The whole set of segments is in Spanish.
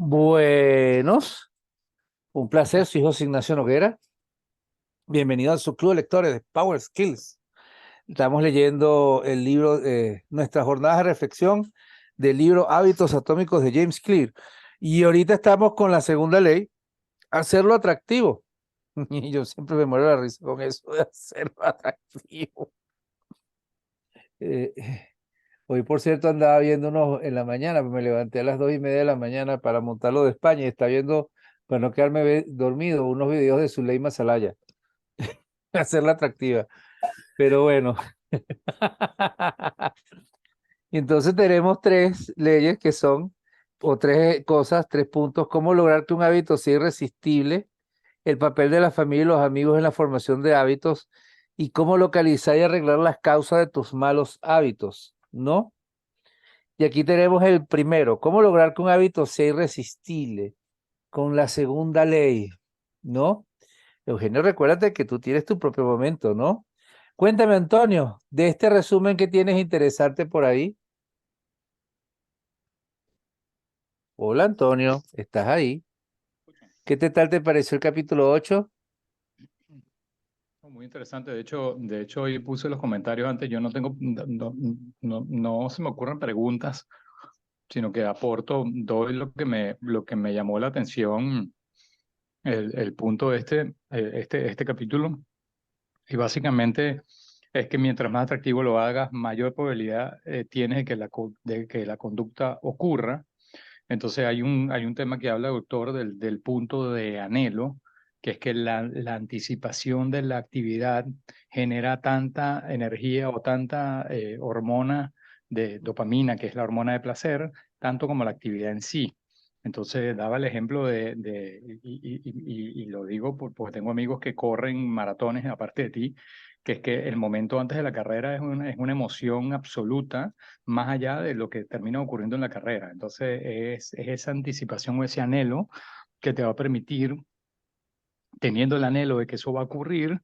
Buenos, un placer, soy José Ignacio Noguera. Bienvenido a su club de lectores de Power Skills. Estamos leyendo el libro, nuestras jornadas de reflexión del libro Hábitos Atómicos de James Clear. Y ahorita estamos con la segunda ley, hacerlo atractivo. Y yo siempre me muero de la risa con eso de hacerlo atractivo. Eh, Hoy, por cierto, andaba viendo unos en la mañana, me levanté a las 2:30 de la mañana para montarlo de España y estaba viendo, para no quedarme dormido, unos videos de Zuleima Salaya, hacerla atractiva. Pero bueno, y entonces tenemos tres leyes que son, o tres cosas, tres puntos: cómo lograr que un hábito sea irresistible, el papel de la familia y los amigos en la formación de hábitos, y cómo localizar y arreglar las causas de tus malos hábitos, ¿no? Y aquí tenemos el primero: cómo lograr que un hábito sea irresistible, con la segunda ley, ¿no? Eugenio, recuérdate que tú tienes tu propio momento, ¿no? Cuéntame, Antonio, de este resumen que tienes interesarte por ahí. Hola, Antonio, ¿estás ahí? ¿Qué tal te pareció el capítulo 8? Muy interesante. De hecho, hoy puse los comentarios antes. Yo no tengo, no se me ocurren preguntas, sino que aporto, doy lo que me llamó la atención, el punto de este capítulo. Y básicamente es que mientras más atractivo lo hagas, mayor probabilidad tienes de que la conducta ocurra. Entonces hay un tema que habla el autor del punto de anhelo, que es que la anticipación de la actividad genera tanta energía o tanta hormona de dopamina, que es la hormona de placer, tanto como la actividad en sí. Entonces daba el ejemplo y lo digo porque tengo amigos que corren maratones aparte de ti, que es que el momento antes de la carrera es una emoción absoluta más allá de lo que termina ocurriendo en la carrera. Entonces, es esa anticipación o ese anhelo que te va a permitir, teniendo el anhelo de que eso va a ocurrir,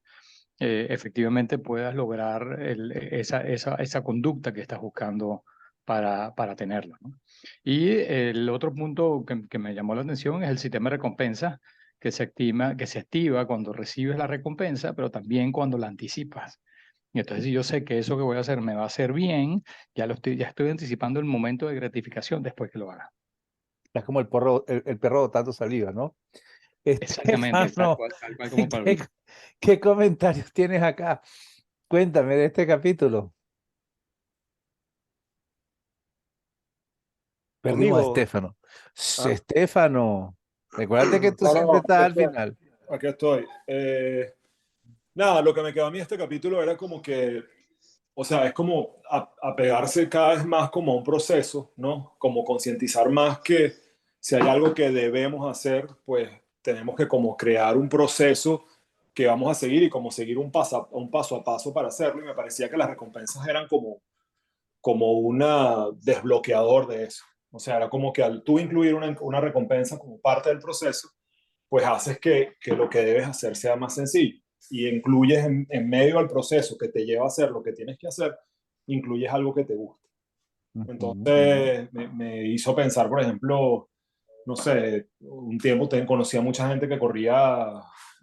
efectivamente puedas lograr esa conducta que estás buscando para tenerla, ¿no? Y el otro punto que me llamó la atención es el sistema de recompensa que se activa cuando recibes la recompensa, pero también cuando la anticipas. Y entonces, si yo sé que eso que voy a hacer me va a hacer bien, ya estoy anticipando el momento de gratificación después que lo haga. Es como el perro botando saliva, ¿no? Exactamente, Estefano, tal cual como Pablo. ¿qué, qué comentarios tienes acá? Cuéntame de este capítulo. Perdimos a Conmigo. Estefano. Ah, Estefano, recuérdate que tú no, no, siempre no, estás al final. aquí estoy. Nada, lo que me quedó a mí este capítulo era como que, o sea, es como apegarse cada vez más como a un proceso, ¿no? Como concientizar más que si hay algo que debemos hacer, pues tenemos que como crear un proceso que vamos a seguir y como seguir un paso a paso para hacerlo. Y me parecía que las recompensas eran como una desbloqueador de eso. O sea, era como que al tú incluir una recompensa como parte del proceso, pues haces que lo que debes hacer sea más sencillo y incluyes en medio del proceso que te lleva a hacer lo que tienes que hacer, incluyes algo que te gusta. Ujú. Entonces me hizo pensar, por ejemplo, no sé, un tiempo conocía mucha gente que corría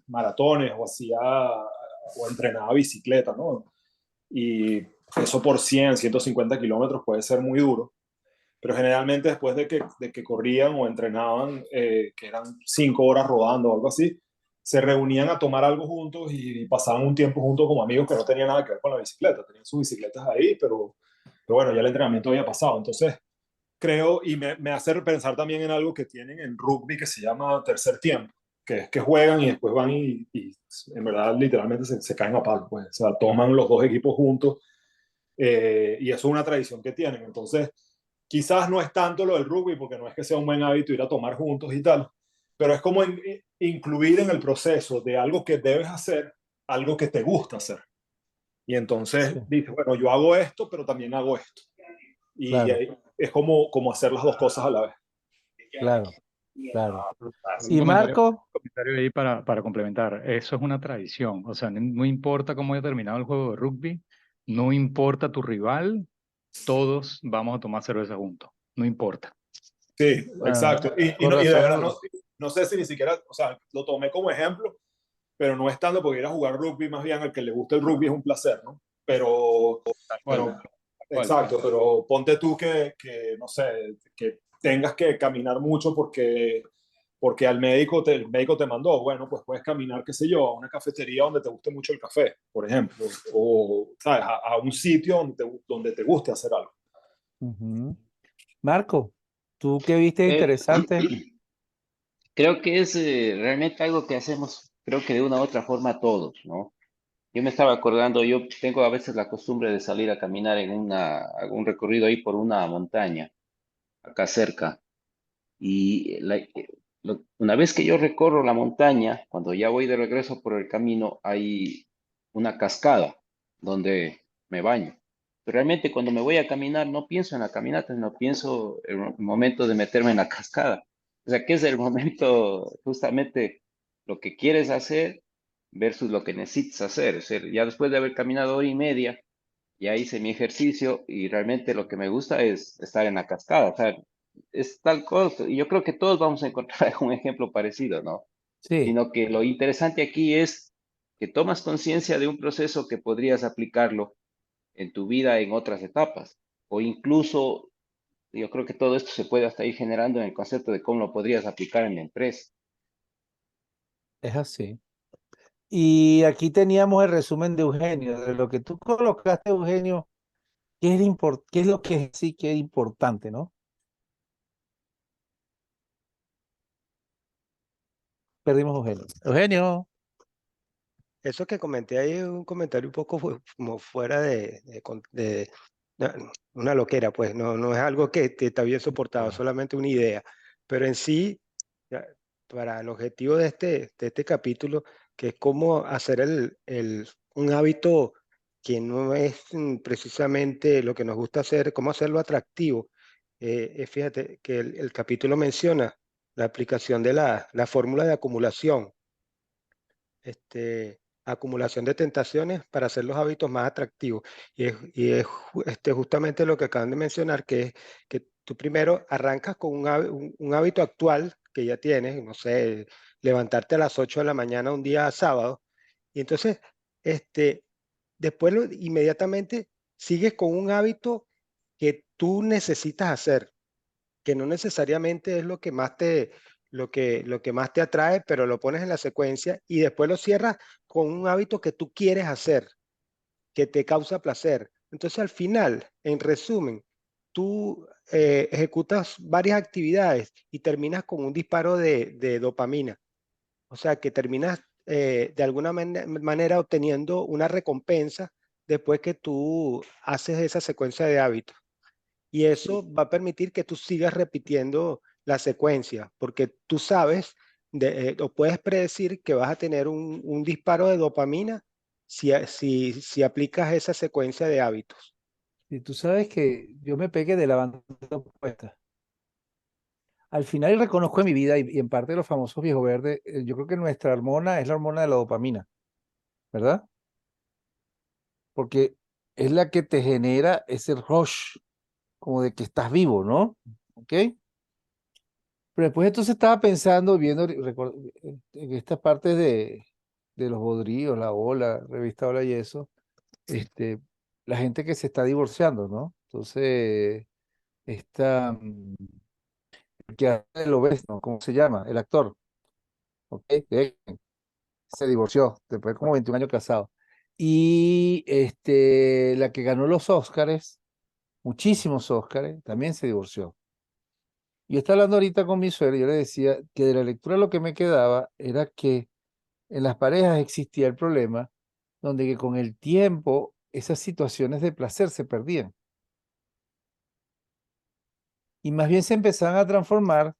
maratones o hacía o entrenaba bicicleta, ¿no? Y eso por 100, 150 kilómetros puede ser muy duro, pero generalmente después de que corrían o entrenaban, que eran 5 horas rodando o algo así, se reunían a tomar algo juntos y pasaban un tiempo juntos como amigos que no tenían nada que ver con la bicicleta. Tenían sus bicicletas ahí, pero bueno, ya el entrenamiento había pasado. Entonces, creo, y me hace pensar también en algo que tienen en rugby que se llama tercer tiempo, que es que juegan y después van y en verdad literalmente se caen a palo, pues, o sea, toman los dos equipos juntos, y eso es una tradición que tienen. Entonces, quizás no es tanto lo del rugby, porque no es que sea un buen hábito ir a tomar juntos y tal, pero es como incluir en el proceso de algo que debes hacer, algo que te gusta hacer. Y entonces Sí, dices, bueno, yo hago esto, pero también hago esto. Y claro, es como hacer las dos cosas a la vez. claro, claro. Un Y comentario, Marco, comentario ahí para complementar. Eso es una tradición. O sea, no importa cómo haya terminado el juego de rugby, no importa tu rival, todos vamos a tomar cerveza juntos. No importa. Sí, Ah, exacto. Y, con y de verdad razón. no sé si ni siquiera, o sea, lo tomé como ejemplo, pero no es tanto porque ir a jugar rugby, más bien al que le gusta el rugby es un placer, ¿no? Pero, Tal cual, pero, tal cual. exacto, pero ponte tú que no sé, que tengas que caminar mucho porque el médico te mandó, bueno, pues puedes caminar, qué sé yo, a una cafetería donde te guste mucho el café, por ejemplo, o, ¿sabes? A un sitio donde te guste hacer algo. Ujú. Marco, ¿tú qué viste Eh, interesante? Creo que es realmente algo que hacemos, creo que de una u otra forma todos, ¿no? Yo me estaba acordando, yo tengo a veces la costumbre de salir a caminar en algún recorrido ahí por una montaña, acá cerca. Y una vez que yo recorro la montaña, cuando ya voy de regreso por el camino, hay una cascada donde me baño. Pero realmente cuando me voy a caminar, no pienso en la caminata, no pienso en el momento de meterme en la cascada. O sea, que es el momento justamente lo que quieres hacer versus lo que necesitas hacer. Es decir, ya después de haber caminado hora y media, ya hice mi ejercicio y realmente lo que me gusta es estar en la cascada. O sea, es tal cosa. Y yo creo que todos vamos a encontrar un ejemplo parecido, ¿no? Sí, Sino que lo interesante aquí es que tomas conciencia de un proceso que podrías aplicarlo en tu vida en otras etapas. O incluso, yo creo que todo esto se puede hasta ir generando en el concepto de cómo lo podrías aplicar en la empresa. es así. Y aquí teníamos el resumen de Eugenio, de lo que tú colocaste, Eugenio, qué es lo que sí que es importante, ¿no? Perdimos a Eugenio. Eugenio, Eso que comenté ahí es un comentario un poco como fuera de na- una loquera, pues no es algo que te está bien soportado, solamente una idea. Pero en sí, ya, para el objetivo de este capítulo, que es cómo hacer un hábito que no es precisamente lo que nos gusta hacer, cómo hacerlo atractivo. Fíjate que el capítulo menciona la aplicación de la fórmula de acumulación, acumulación de tentaciones para hacer los hábitos más atractivos. Y es justamente lo que acaban de mencionar, que es que tú primero arrancas con un hábito actual que ya tienes, no sé, levantarte a las 8 de la mañana un día sábado, y entonces este, después inmediatamente sigues con un hábito que tú necesitas hacer, que no necesariamente es lo que más te atrae, pero lo pones en la secuencia y después lo cierras con un hábito que tú quieres hacer, que te causa placer. Entonces, al final, en resumen, tú ejecutas varias actividades y terminas con un disparo de dopamina. O sea, que terminas de alguna manera obteniendo una recompensa después que tú haces esa secuencia de hábitos. Y eso va a permitir que tú sigas repitiendo la secuencia, porque tú sabes o puedes predecir que vas a tener un disparo de dopamina si aplicas esa secuencia de hábitos. y tú sabes que yo me pegué de la banda opuesta. Al final reconozco en mi vida y en parte de los famosos viejos verdes, yo creo que nuestra hormona es la hormona de la dopamina, ¿verdad? Porque es la que te genera ese rush, como de que estás vivo, ¿no? ¿Ok? Pero después entonces estaba pensando, viendo en estas partes de los bodríos, la Ola, revista Ola y eso, este, la gente que se está divorciando, ¿no? Entonces, esta, el que hace lo ves, ¿no? ¿Cómo se llama? El actor, ¿ok? Se divorció, después de como 21 años casado. Y la que ganó los Óscares, muchísimos Óscares, también se divorció. Yo estaba hablando ahorita con mi suegra y yo le decía que de la lectura lo que me quedaba era que en las parejas existía el problema donde que con el tiempo esas situaciones de placer se perdían y más bien se empezaban a transformar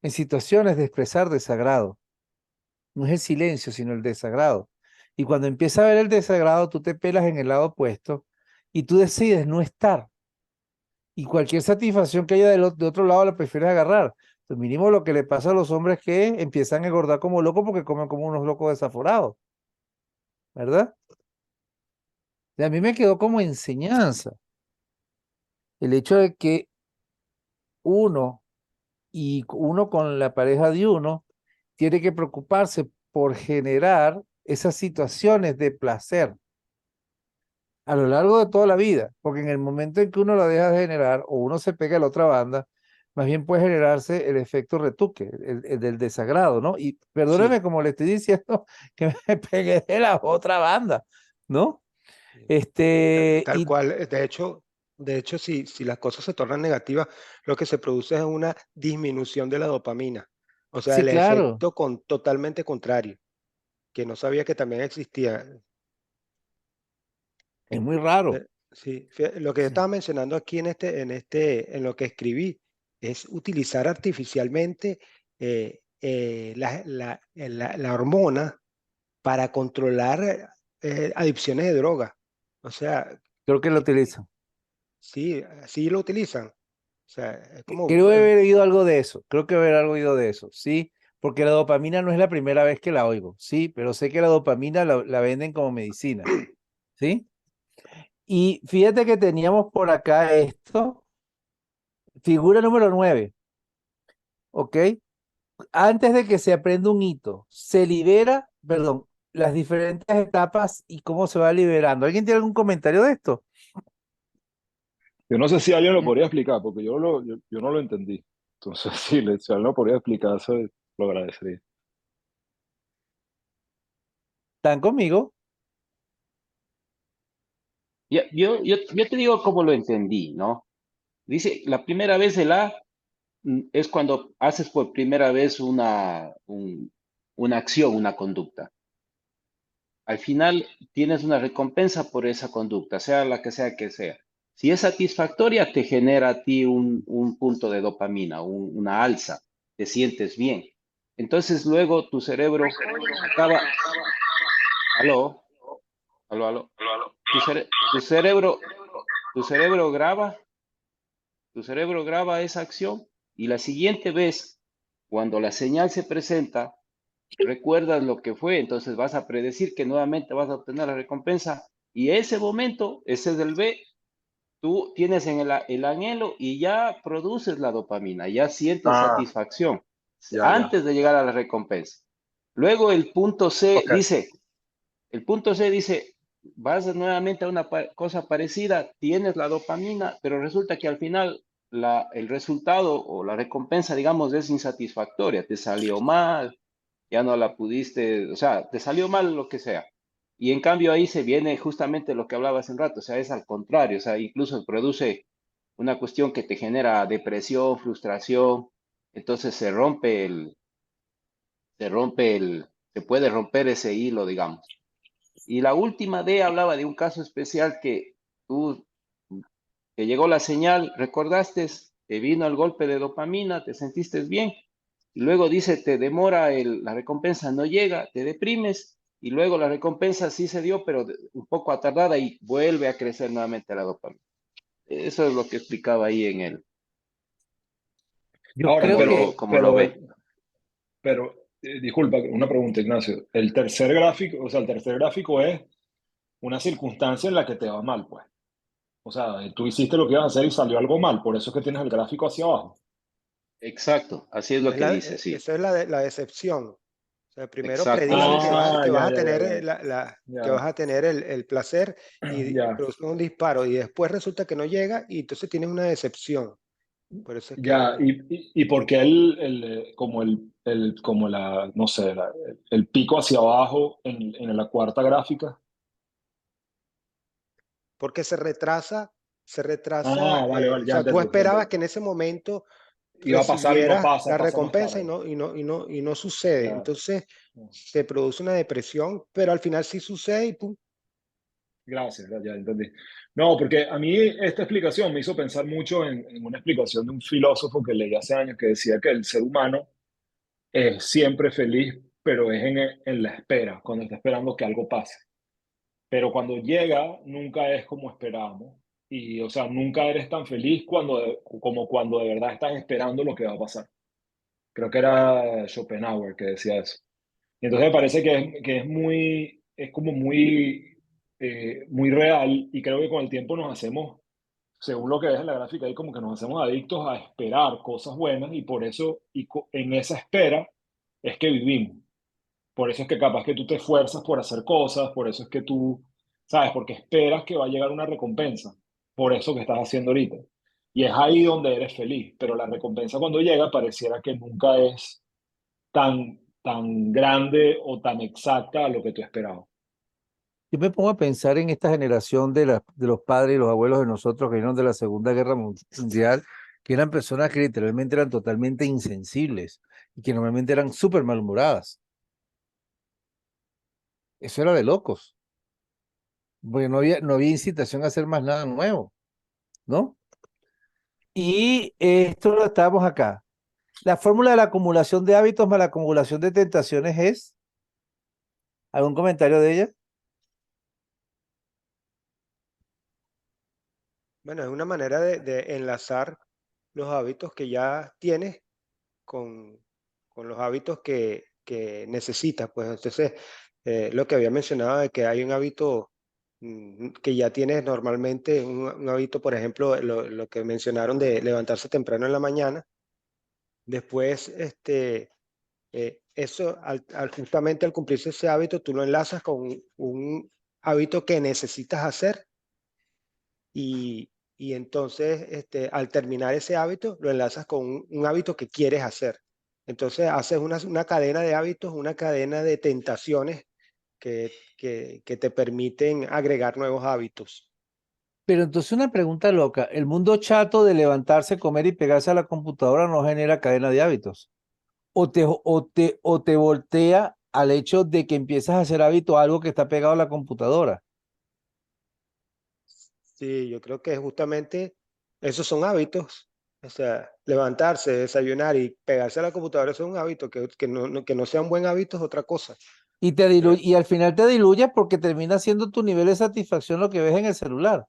en situaciones de expresar desagrado. No es el silencio, sino el desagrado. Y cuando empieza a ver el desagrado, tú te pelas en el lado opuesto y tú decides no estar. Y cualquier satisfacción que haya de otro lado la prefieres agarrar. Pues mínimo lo que le pasa a los hombres que empiezan a engordar como locos porque comen como unos locos desaforados, ¿verdad? Y a mí me quedó como enseñanza el hecho de que uno y uno con la pareja de uno tiene que preocuparse por generar esas situaciones de placer a lo largo de toda la vida, porque en el momento en que uno lo deja de generar o uno se pega a la otra banda, más bien puede generarse el efecto retuque, el del desagrado, ¿no? Y perdóneme Sí, como le estoy diciendo que me pegué de la otra banda, ¿no? sí. Tal Y cual. De hecho, si las cosas se tornan negativas, lo que se produce es una disminución de la dopamina. O sea, sí, el claro, efecto totalmente contrario, que no sabía que también existía. es muy raro. Sí, lo que yo Sí. estaba mencionando aquí en lo que escribí, es utilizar artificialmente la hormona para controlar adicciones de droga. O sea, Creo que lo utilizan. sí, sí lo utilizan. O sea, es como, Creo haber oído algo de eso, creo que haber algo oído de eso, sí, porque la dopamina no es la primera vez que la oigo, sí, pero sé que la dopamina la venden como medicina, ¿sí? Y fíjate que teníamos por acá esto, figura número 9, ¿ok? Antes de que se aprenda un hito, se libera, perdón, las diferentes etapas y cómo se va liberando. ¿Alguien tiene algún comentario de esto? Yo no sé si alguien lo Mm. podría explicar, porque yo no lo entendí. Entonces, si alguien lo podría explicar, eso lo agradecería. ¿Están conmigo? Yo te digo cómo lo entendí, ¿no? Dice, la primera vez el A es cuando haces por primera vez una acción, una conducta. Al final tienes una recompensa por esa conducta, sea la que sea que sea. Si es satisfactoria, te genera a ti un punto de dopamina, una alza, te sientes bien. Entonces luego tu cerebro acaba, aló, aló, aló, tu cerebro graba, tu cerebro graba esa acción y la siguiente vez, cuando la señal se presenta, recuerdas lo que fue, entonces vas a predecir que nuevamente vas a obtener la recompensa y ese momento, ese es el B, tú tienes en el anhelo y ya produces la dopamina, ya sientes Ah, satisfacción ya, ya. antes de llegar a la recompensa. Luego Ok. el punto C dice, vas nuevamente a una cosa parecida, tienes la dopamina, pero resulta que al final el resultado o la recompensa, digamos, es insatisfactoria, te salió mal, ya no la pudiste, o sea, te salió mal lo que sea. Y en cambio ahí se viene justamente lo que hablaba hace un rato, o sea, es al contrario, o sea, incluso produce una cuestión que te genera depresión, frustración, entonces se puede romper ese hilo, digamos. Y la última D hablaba de un caso especial que tú, te llegó la señal, recordaste, te vino el golpe de dopamina, te sentiste bien, y luego dice, te demora, la recompensa no llega, te deprimes, y luego la recompensa sí se dio, pero un poco atardada y vuelve a crecer nuevamente la dopamina. Eso es lo que explicaba ahí en él, Yo Ahora, creo que, como lo ve. disculpa, una pregunta, Ignacio. El tercer gráfico es una circunstancia en la que te va mal, pues. O sea, tú hiciste lo que ibas a hacer y salió algo mal, por eso es que tienes el gráfico hacia abajo. Exacto, así es lo que dice, sí, esa es la decepción. O sea, primero exacto, la predice Ah, que decepción. vas ya, a ya, ya, tener ya. que Ya, vas a tener el placer y ya, produce un disparo y después resulta que no llega y entonces tienes una decepción. Por eso es ya. que, Y por qué como no sé, el pico hacia abajo en la cuarta gráfica? porque se Ah, retrasa, vale, vale, o ya sea, tú entendí, ya esperabas entendí. que en ese momento Iba a pasar y no recibieras pasa, la pasa más recompensa tarde. y no sucede. Ya. Entonces se produce una depresión, pero al final sí sucede y pum. Gracias, ya entendí. No, porque a mí esta explicación me hizo pensar mucho en una explicación de un filósofo que leí hace años que decía que el ser humano es siempre feliz, pero es en la espera, cuando está esperando que algo pase. Pero cuando llega, nunca es como esperábamos. Y, o sea, nunca eres tan feliz como cuando de verdad estás esperando lo que va a pasar. Creo que era Schopenhauer que decía eso. Y entonces me parece que es como muy real y creo que con el tiempo nos hacemos, o según lo que ves en la gráfica ahí, como que nos hacemos adictos a esperar cosas buenas y por eso, en esa espera es que vivimos. Por eso es que capaz que tú te esfuerzas por hacer cosas, por eso es que tú, ¿sabes? Porque esperas que va a llegar una recompensa por eso que estás haciendo ahorita. Y es ahí donde eres feliz, pero la recompensa cuando llega pareciera que nunca es tan grande o tan exacta a lo que tú esperabas. Yo me pongo a pensar en esta generación de los padres y los abuelos de nosotros que vinieron de la Segunda Guerra Mundial, que eran personas que literalmente eran totalmente insensibles y que normalmente eran súper malhumoradas. Eso era de locos, porque no había incitación a hacer más nada nuevo, ¿no? Y esto lo estábamos acá. La fórmula de la acumulación de hábitos más la acumulación de tentaciones es, ¿algún comentario de ella? Bueno, es una manera de enlazar los hábitos que ya tienes con, con los hábitos que necesitas. Pues entonces, lo que había mencionado de que hay un hábito que ya tienes normalmente, un hábito, por ejemplo, lo que mencionaron de levantarse temprano en la mañana. Después, eso, justamente al cumplirse ese hábito, tú lo enlazas con un hábito que necesitas hacer y entonces al terminar ese hábito lo enlazas con un hábito que quieres hacer. Entonces haces una cadena de hábitos, una cadena de tentaciones que te permiten agregar nuevos hábitos. Pero entonces una pregunta loca, ¿el mundo chato de levantarse, comer y pegarse a la computadora no genera cadena de hábitos? O te voltea al hecho de que empiezas a hacer hábito algo que está pegado a la computadora? Sí, yo creo que justamente esos son hábitos. O sea, levantarse, desayunar y pegarse a la computadora es un hábito, que no sea un buen hábito es otra cosa. Y, Pero y al final te diluyes porque termina siendo tu nivel de satisfacción lo que ves en el celular.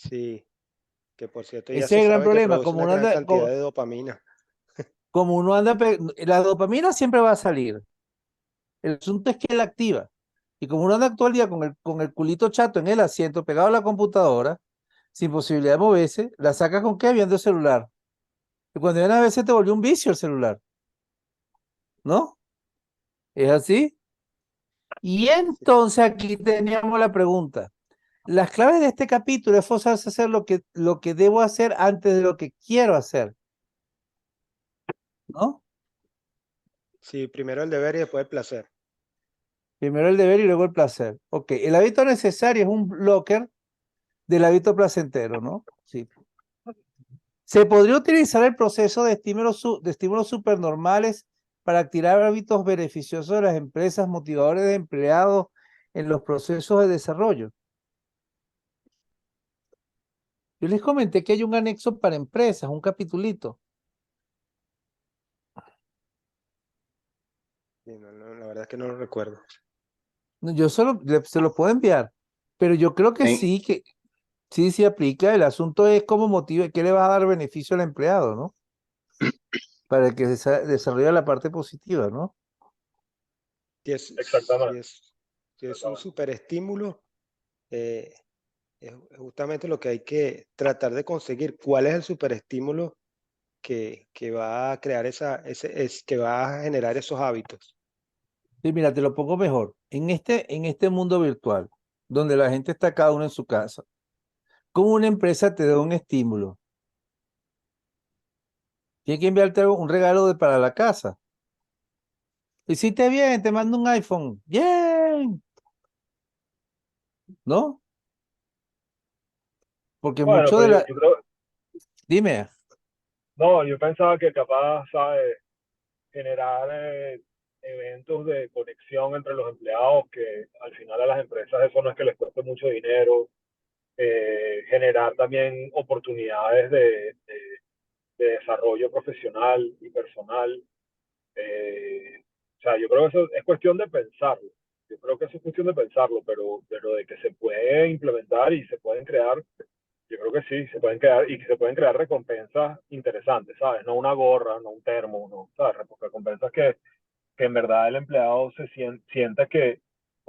sí, que por cierto ya Ese se es el gran sabe que problema, produce una gran cantidad de dopamina. como uno anda, la dopamina siempre va a salir. El asunto es que la activa. Y como uno anda todo el día con el culito chato en el asiento, pegado a la computadora, sin posibilidad de moverse, la sacas con qué, viendo el celular. Y cuando viene a veces te volvió un vicio el celular, ¿no? ¿Es así? Y entonces aquí teníamos la pregunta. Las claves de este capítulo es forzarse a hacer lo que debo hacer antes de lo que quiero hacer, ¿no? Sí, primero el deber y después el placer. Primero el deber y luego el placer. Ok, el hábito necesario es un blocker del hábito placentero, ¿no? Sí. Se podría utilizar el proceso de estímulos supernormales para activar hábitos beneficiosos de las empresas, motivadores de empleados en los procesos de desarrollo. Yo les comenté que hay un anexo para empresas, un capitulito. Sí, la verdad es que no lo recuerdo. No, yo se lo puedo enviar, pero yo creo que En, sí, sí aplica. El asunto es cómo motiva, qué le va a dar beneficio al empleado, ¿no? Para que desarrolle la parte positiva, ¿no? Si es, si Exactamente. es, si es un super estímulo, es justamente lo que hay que tratar de conseguir. ¿Cuál es el superestímulo que va a crear que va a generar esos hábitos? Sí, mira, te lo pongo mejor. En este mundo virtual, donde la gente está cada uno en su casa, ¿cómo una empresa te da un estímulo? Tiene que enviarte un regalo para la casa. Hiciste bien, te mando un iPhone. Bien, ¿no? Porque Bueno, mucho de pero la... yo creo, Dime. no, yo pensaba que capaz, ¿sabes? Generar eventos de conexión entre los empleados, que al final a las empresas eso no es que les cueste mucho dinero, generar también oportunidades de desarrollo profesional y personal. O sea, yo creo que eso es cuestión de pensarlo. Yo creo que eso es cuestión de pensarlo, pero de que se puede implementar y se pueden crear, yo creo que sí, se pueden crear y que se pueden crear recompensas interesantes, ¿sabes? No una gorra, no un termo, no, ¿sabes? Recompensas que en verdad el empleado sienta que,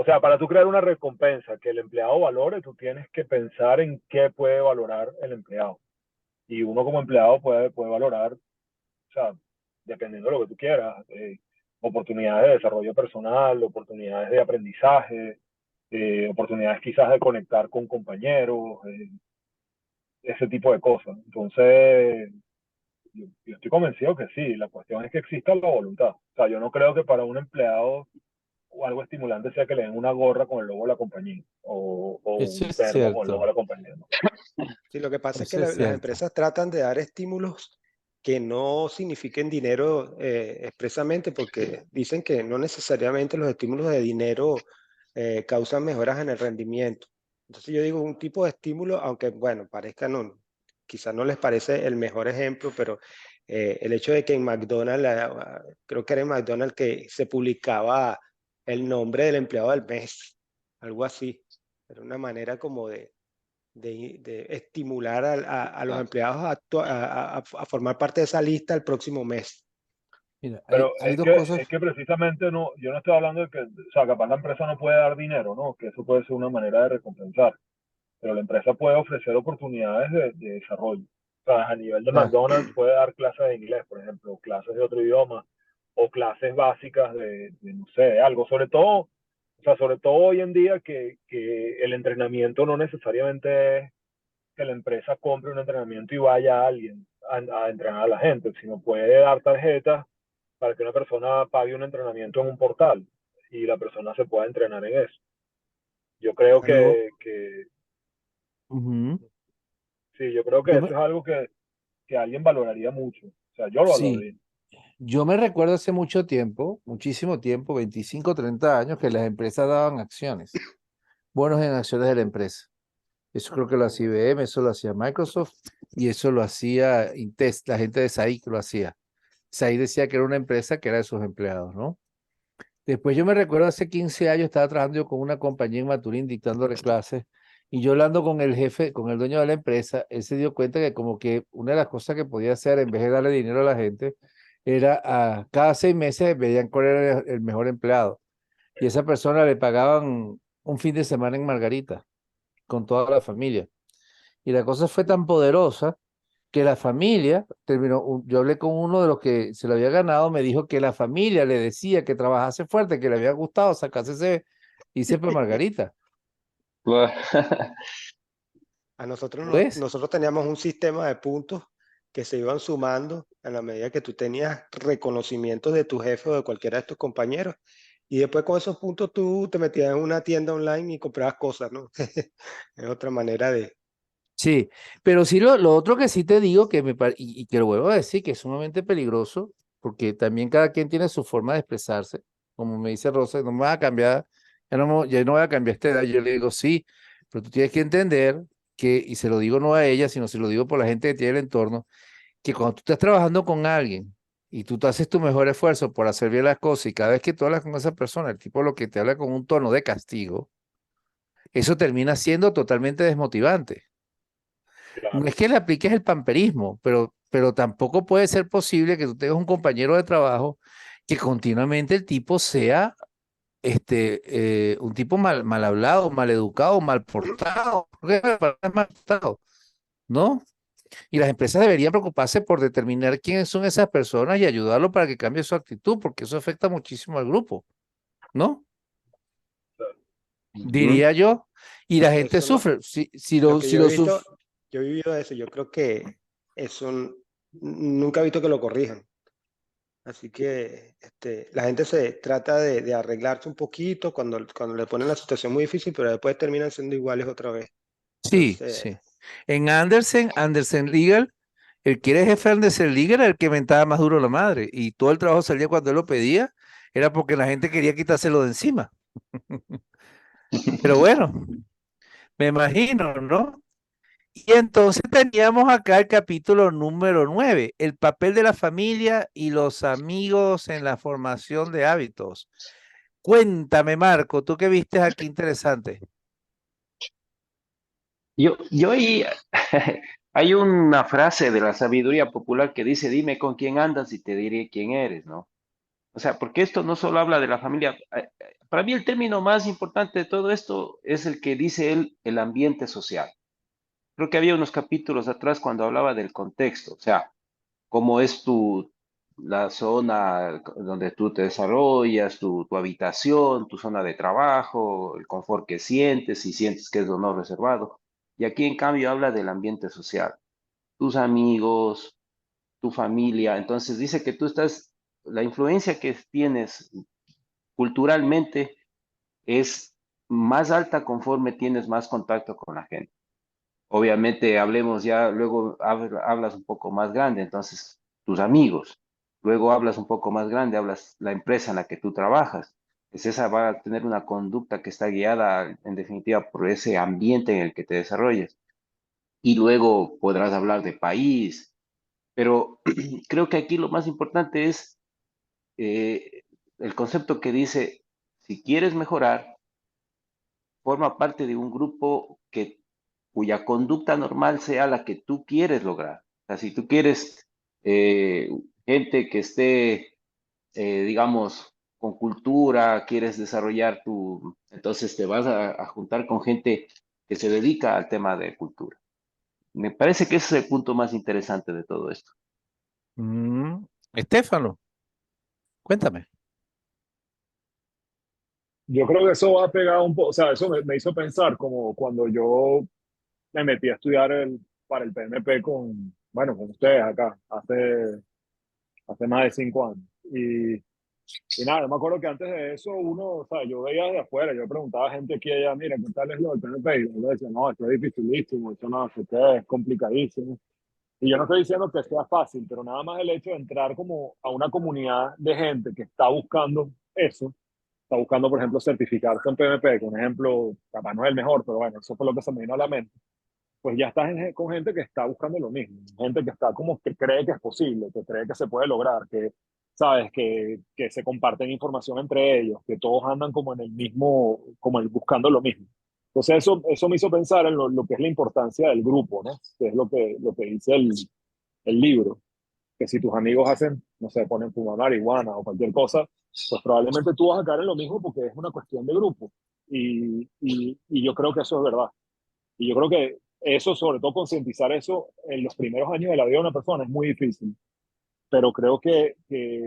O sea, para tú crear una recompensa que el empleado valore, tú tienes que pensar en qué puede valorar el empleado. Y uno como empleado puede valorar, o sea, dependiendo de lo que tú quieras, oportunidades de desarrollo personal, oportunidades de aprendizaje, oportunidades quizás de conectar con compañeros, ese tipo de cosas. Entonces, yo estoy convencido que sí, la cuestión es que exista la voluntad. O sea, yo no creo que para un empleado o algo estimulante sea que le den una gorra con el logo de la compañía o Eso un es termo con el logo de cierto, la compañía, ¿no? Sí, lo que pasa es que eso es las cierto. empresas tratan de dar estímulos que no signifiquen dinero expresamente, porque dicen que no necesariamente los estímulos de dinero causan mejoras en el rendimiento. Entonces yo digo un tipo de estímulo, aunque bueno, parezca no, quizás no les parece el mejor ejemplo, pero el hecho de que en McDonald's, creo que era en McDonald's que se publicaba el nombre del empleado del mes, algo así. Era una manera como de estimular a los Claro. empleados a formar parte de esa lista el próximo mes. Mira, Pero hay dos cosas. es que precisamente no, yo no estoy hablando de que, o sea, capaz la empresa no puede dar dinero, ¿no? Que eso puede ser una manera de recompensar, pero la empresa puede ofrecer oportunidades de desarrollo. O sea, a nivel de Ah, McDonald's puede dar clases de inglés, por ejemplo, clases de otro idioma, o clases básicas no sé, de algo. Sobre todo, o sea, sobre todo hoy en día que el entrenamiento no necesariamente es que la empresa compre un entrenamiento y vaya a alguien a entrenar a la gente, sino puede dar tarjetas para que una persona pague un entrenamiento en un portal y la persona se pueda entrenar en eso. Yo creo yo, que ujú, sí, yo creo que yo eso me, es algo que alguien valoraría mucho. O sea, yo lo sí, valoraría. yo me recuerdo hace mucho tiempo, muchísimo tiempo, 25, 30 años, que las empresas daban acciones, bonos en acciones de la empresa. Eso creo que lo hacía IBM, eso lo hacía Microsoft y eso lo hacía Intest, la gente de SAIC lo hacía. SAIC decía que era una empresa que era de sus empleados, ¿no? Después yo me recuerdo hace 15 años estaba trabajando yo con una compañía en Maturín dictándole clases y yo hablando con el jefe, con el dueño de la empresa, él se dio cuenta que como que una de las cosas que podía hacer en vez de darle dinero a la gente era a cada 6 meses veían cuál era el mejor empleado y esa persona le pagaban un fin de semana en Margarita con toda la familia. Y la cosa fue tan poderosa que la familia terminó, yo hablé con uno de los que se lo había ganado, me dijo que la familia le decía que trabajase fuerte, que le había gustado sacarse ese, irse por Margarita. A nosotros, ¿Ves? nosotros teníamos un sistema de puntos que se iban sumando a la medida que tú tenías reconocimientos de tu jefe o de cualquiera de tus compañeros. Y después con esos puntos tú te metías en una tienda online y comprabas cosas, ¿no? Es otra manera de... Sí, pero sí lo otro que sí te digo que y que lo vuelvo a decir que es sumamente peligroso, porque también cada quien tiene su forma de expresarse, como me dice Rosa, no me vas a cambiar, ya no voy a cambiar esta edad, yo le digo sí, pero tú tienes que entender que, y se lo digo no a ella, sino se lo digo por la gente que tiene el entorno, que cuando tú estás trabajando con alguien y tú te haces tu mejor esfuerzo por hacer bien las cosas y cada vez que tú hablas con esa persona, el tipo lo que te habla con un tono de castigo, eso termina siendo totalmente desmotivante. No Claro, es que le apliques el pamperismo, pero tampoco puede ser posible que tú tengas un compañero de trabajo que continuamente el tipo sea un tipo mal hablado, mal educado, mal portado. ¿Por qué mal portado? ¿No? Y las empresas deberían preocuparse por determinar quiénes son esas personas y ayudarlo para que cambie su actitud, porque eso afecta muchísimo al grupo, ¿no? Ujú. Diría yo. Y la gente Eso no, sufre. lo que Si yo he lo visto, sufre. yo he vivido eso, yo creo que eso nunca he visto que lo corrijan. Así que la gente se trata de arreglarse un poquito cuando le ponen la situación muy difícil, pero después terminan siendo iguales otra vez. Sí, Entonces, sí. En Andersen Legal, el que era jefe de Andersen Legal era el que mentaba más duro la madre. Y todo el trabajo salía cuando él lo pedía, era porque la gente quería quitárselo de encima. Pero bueno, me imagino, ¿no? Y entonces teníamos acá el capítulo número 9, el papel de la familia y los amigos en la formación de hábitos. Cuéntame, Marco, ¿tú qué viste aquí interesante? Yo ahí, hay una frase de la sabiduría popular que dice, dime con quién andas y te diré quién eres, ¿no? O sea, porque esto no solo habla de la familia. Para mí el término más importante de todo esto es el que dice él, el ambiente social. Creo que había unos capítulos atrás cuando hablaba del contexto, o sea, cómo es la zona donde tú te desarrollas, tu habitación, tu zona de trabajo, el confort que sientes, si sientes que es o no reservado. Y aquí en cambio habla del ambiente social, tus amigos, tu familia. Entonces dice que la influencia que tienes culturalmente es más alta conforme tienes más contacto con la gente. Obviamente, hablemos ya, luego hablas un poco más grande, entonces tus amigos. Luego hablas un poco más grande, hablas la empresa en la que tú trabajas. Pues esa va a tener una conducta que está guiada, en definitiva, por ese ambiente en el que te desarrollas. Y luego podrás hablar de país, pero creo que aquí lo más importante es eh, el concepto que dice, si quieres mejorar, forma parte de un grupo cuya conducta normal sea la que tú quieres lograr. O sea, si tú quieres eh, gente que esté, digamos, con cultura, quieres desarrollar entonces te vas a juntar con gente que se dedica al tema de cultura. Me parece que ese es el punto más interesante de todo esto. Estefano, cuéntame. Yo creo que eso va a pegar un poco, o sea, eso me hizo pensar como cuando yo me metí a estudiar para el PMP bueno, con ustedes acá, hace más de 5 años. Y nada, yo me acuerdo que antes de eso o sea, yo veía de afuera, yo preguntaba a gente aquí allá, mira, ¿qué tal es lo del PMP? Y yo decía, no, esto es dificilísimo, esto no sé qué, es complicadísimo. Y yo no estoy diciendo que sea fácil, pero nada más el hecho de entrar como a una comunidad de gente que está buscando eso, está buscando, por ejemplo, certificarse en PMP, que un ejemplo, capaz no es el mejor, pero bueno, eso fue lo que se me vino a la mente. Pues ya estás con gente que está buscando lo mismo, gente que está como que cree que es posible, que cree que se puede lograr, que, sabes, que se comparten información entre ellos, que todos andan como en el mismo, buscando lo mismo. Entonces eso me hizo pensar en lo que es la importancia del grupo, ¿no? Que es lo que dice el libro, que si tus amigos hacen, no sé, ponen fumar marihuana o cualquier cosa, pues probablemente tú vas a caer en lo mismo porque es una cuestión de grupo. Y yo creo que eso es verdad. Y yo creo que eso, sobre todo concientizar eso en los primeros años de la vida de una persona es muy difícil. Pero creo que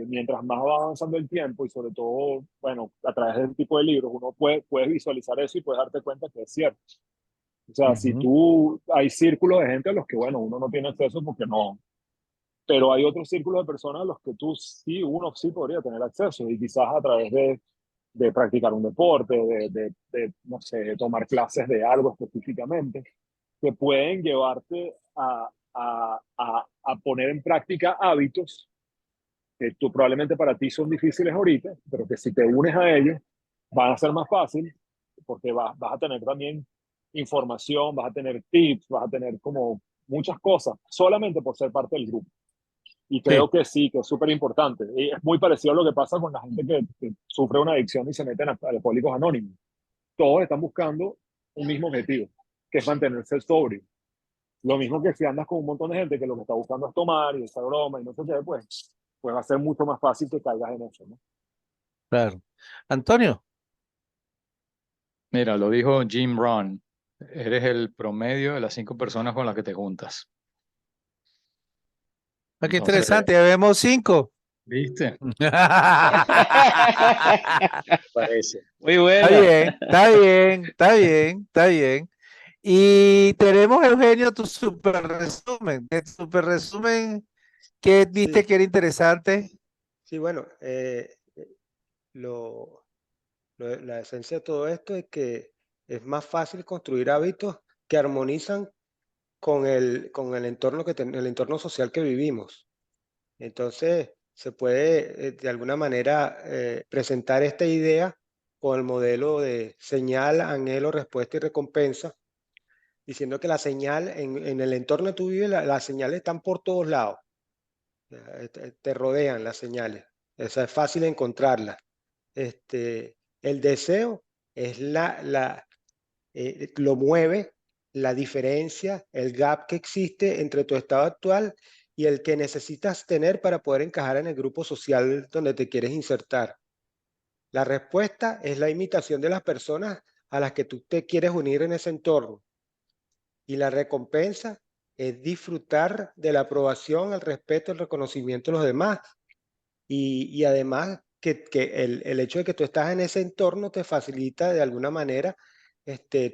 mientras más va avanzando el tiempo y sobre todo, bueno, a través de este tipo de libros, uno puede visualizar eso y puede darte cuenta que es cierto. O sea, si Ujú. tú, hay círculos de gente a los que, bueno, uno no tiene acceso porque no, pero hay otros círculos de personas a los que uno sí podría tener acceso y quizás a través de practicar un deporte, no sé, de tomar clases de algo específicamente, que pueden llevarte a poner en práctica hábitos que tú probablemente para ti son difíciles ahorita, pero que si te unes a ellos van a ser más fácil porque vas a tener también información, vas a tener tips, vas a tener como muchas cosas solamente por ser parte del grupo. Y Sí, creo que sí, que es súper importante. Y es muy parecido a lo que pasa con la gente que sufre una adicción y se meten a alcohólicos anónimos. Todos están buscando un mismo objetivo, que es mantenerse sobrio. Lo mismo que si andas con un montón de gente que lo que está buscando es tomar y esa broma y no sé qué, pues va a ser mucho más fácil que caigas en eso, ¿no? claro. Antonio, Mira, lo dijo Jim Rohn, eres el promedio de las 5 personas con las que te juntas. qué Entonces, interesante, ya vemos 5. ¿viste? Parece. Muy Está bueno. bien, está bien, está bien, está bien. Y tenemos, Eugenio, tu super resumen. El super resumen que viste Sí, que era interesante. sí, bueno, lo, la esencia de todo esto es que es más fácil construir hábitos que armonizan con el entorno el entorno social que vivimos. Entonces, se puede de alguna manera presentar esta idea con el modelo de señal, anhelo, respuesta y recompensa, diciendo que la señal en el entorno que tú vives, las señales están por todos lados, te rodean las señales, o sea, es fácil encontrarlas. El deseo es lo mueve la diferencia, el gap que existe entre tu estado actual y el que necesitas tener para poder encajar en el grupo social donde te quieres insertar. La respuesta es la imitación de las personas a las que tú te quieres unir en ese entorno. Y la recompensa es disfrutar de la aprobación, el respeto, el reconocimiento de los demás. Y además que el hecho de que tú estás en ese entorno te facilita de alguna manera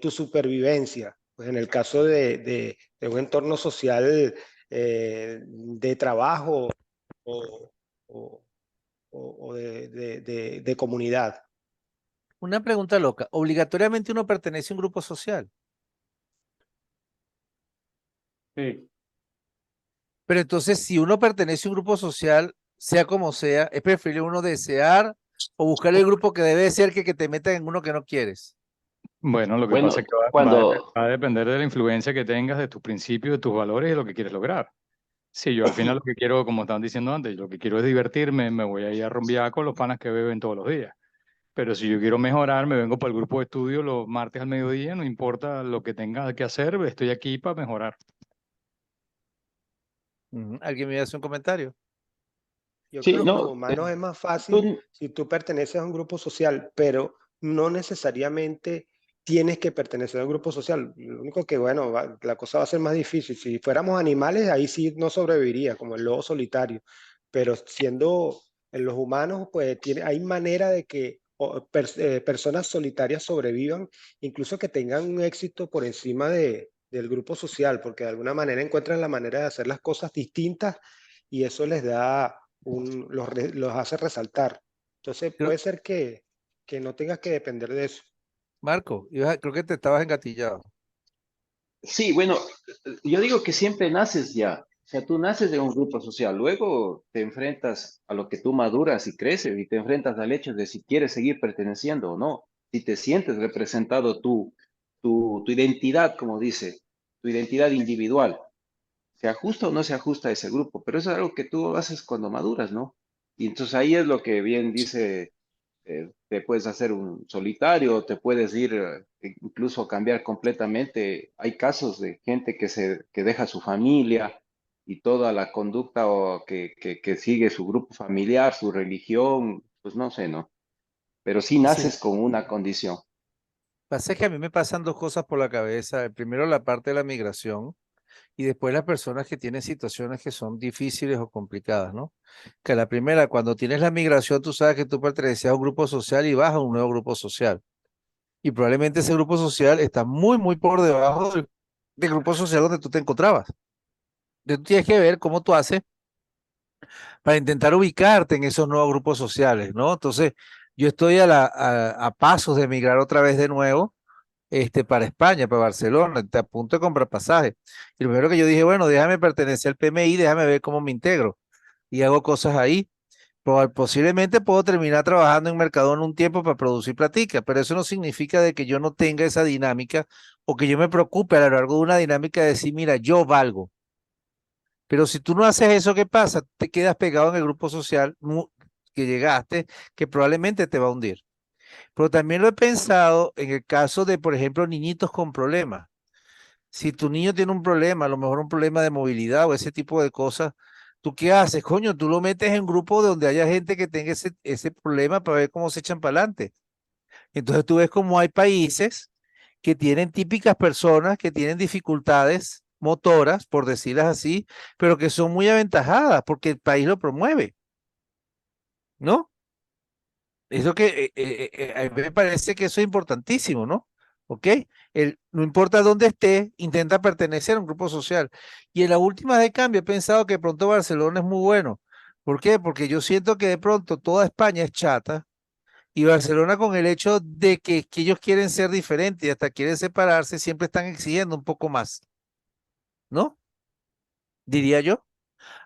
tu supervivencia. Pues en el caso de un entorno social de trabajo o, o- o de comunidad. Una pregunta loca. ¿Obligatoriamente uno pertenece a un grupo social? Sí. Pero entonces, si uno pertenece a un grupo social, sea como sea, es preferible uno desear o buscar el grupo que debe ser que te metan en uno que no quieres. Bueno, lo que Bueno, pasa es que cuando, va a depender de la influencia que tengas, de tus principios, de tus valores y de lo que quieres lograr. Sí, yo al final lo que quiero, como estaban diciendo antes, lo que quiero es divertirme, me voy a ir a rumbear con los panas que beben todos los días. Pero si yo quiero mejorar, me vengo para el grupo de estudio los martes al mediodía, no importa lo que tenga que hacer, estoy aquí para mejorar. Ujú. ¿Alguien me hace un comentario? Yo creo que sí, con los no, humanos es más fácil tú, si tú perteneces a un grupo social, pero no necesariamente tienes que pertenecer a un grupo social. Lo único que, bueno, la cosa va a ser más difícil. Si fuéramos animales, ahí sí no sobreviviría, como el lobo solitario. Pero siendo en los humanos, pues hay manera de que personas solitarias sobrevivan, incluso que tengan un éxito por encima del grupo social, porque de alguna manera encuentran la manera de hacer las cosas distintas y eso les da los hace resaltar. Entonces Creo- puede ser que no tengas que depender de eso. Marco, creo que te estabas engatillado. sí, bueno, yo digo que siempre naces ya. O sea, tú naces de un grupo social, luego te enfrentas a lo que tú maduras y creces y te enfrentas al hecho de si quieres seguir perteneciendo o no, si te sientes representado tu identidad, como dice, tu identidad individual. ¿Se ajusta o no se ajusta a ese grupo? Pero eso es algo que tú haces cuando maduras, ¿no? Y entonces ahí es lo que bien dice, te puedes hacer un solitario, te puedes ir, incluso cambiar completamente. Hay casos de gente que deja su familia y toda la conducta o que sigue su grupo familiar, su religión, pues no sé, ¿no? Pero sí Sí, naces con una condición. pasa que a mí me pasan dos cosas por la cabeza. Primero, la parte de la migración y después las personas que tienen situaciones que son difíciles o complicadas, ¿no? Que la primera, cuando tienes la migración, tú sabes que tú perteneces a un grupo social y vas a un nuevo grupo social. Y probablemente ese grupo social está muy, muy por debajo del grupo social donde tú te encontrabas. Entonces, tú tienes que ver cómo tú haces para intentar ubicarte en esos nuevos grupos sociales, ¿no? Entonces, yo estoy a pasos de emigrar otra vez de nuevo para España, para Barcelona, te a punto de comprar pasaje. Y lo primero que yo dije, bueno, déjame pertenecer al PMI, déjame ver cómo me integro. Y hago cosas ahí. Posiblemente puedo terminar trabajando en Mercadona un tiempo para producir platica, pero eso no significa de que yo no tenga esa dinámica o que yo me preocupe a lo largo de una dinámica de decir, mira, yo valgo. Pero si tú no haces eso, ¿qué pasa? Te quedas pegado en el grupo social que llegaste, que probablemente te va a hundir. Pero también lo he pensado en el caso de, por ejemplo, niñitos con problemas. Si tu niño tiene un problema, a lo mejor un problema de movilidad o ese tipo de cosas, ¿tú qué haces? Coño, tú lo metes en grupo donde haya gente que tenga ese problema para ver cómo se echan para adelante. Entonces tú ves cómo hay países que tienen típicas personas que tienen dificultades motoras, por decirlas así, pero que son muy aventajadas porque el país lo promueve, ¿no? Eso que a mí me parece que eso es importantísimo, ¿no? ¿Ok? No importa dónde esté, intenta pertenecer a un grupo social. Y en la última de cambio he pensado que de pronto Barcelona es muy bueno. ¿Por qué? Porque yo siento que de pronto toda España es chata y Barcelona con el hecho de que ellos quieren ser diferentes y hasta quieren separarse, siempre están exigiendo un poco más, ¿no? Diría yo.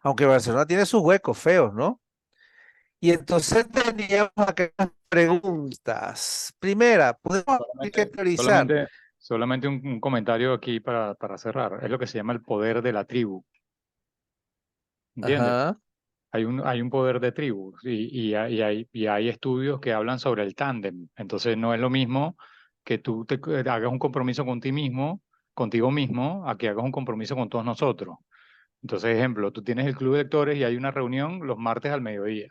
Aunque Barcelona tiene sus huecos feos, ¿no? Y entonces teníamos acá preguntas. Primera, podemos que teorizar. Solamente un comentario aquí para cerrar. Es lo que se llama el poder de la tribu. ¿Entiendes? Ajá. Hay un poder de tribu y hay estudios que hablan sobre el tándem. Entonces no es lo mismo que tú hagas un compromiso contigo mismo, a que hagas un compromiso con todos nosotros. Entonces, ejemplo, tú tienes el club de lectores y hay una reunión los martes al mediodía.